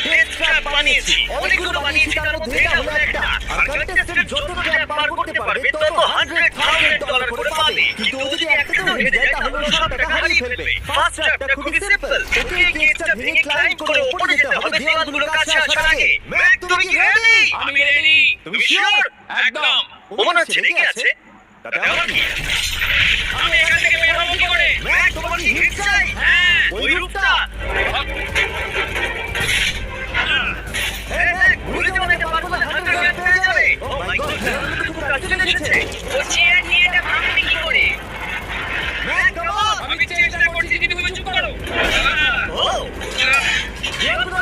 Test trap বানিয়েছি। অনেকগুলো বানিয়েছি, তার মধ্যে এটা হলো একটা। আর কন্টেস্টেন্ট যত ট্র্যাপ পার করতে পারবে তত $100,000 করে পাবে। কিন্তু ও যদি একটাও হেরে যায় তাহলে ও সব টাকা হারিয়ে ফেলবে। ফার্স্ট ট্র্যাপটা খুবই সিম্পল। ওকে এই কেজটা ভেঙে ক্লাইম্ব করে উপরে যেতে হবে দেওয়ালগুলোর কাছে আসার আগে। ম্যাক, তুমি কি রেডি? আমি রেডি। তুমি শিওর? একদম। ও মনে হচ্ছে রেগে আছে। তাতে আমার কি? আমি এখান থেকে বের হবো কি করে? ম্যাক, তোমার কি হিট চাই? হ্যাঁ। ওই রূপটা। ম্যাক, ভুলে যাও না, এটা পারবো না, 100 পেয়ে যাবে। ও মাই গড, খুব কাছে চলে এসেছে। ও চেয়ার নিয়ে এটা ভাঙবে কি করে? Mac, come on. আমি চেষ্টা করছি, কিন্তু তুমি চুপ করো। ও, দেওয়ালগুলো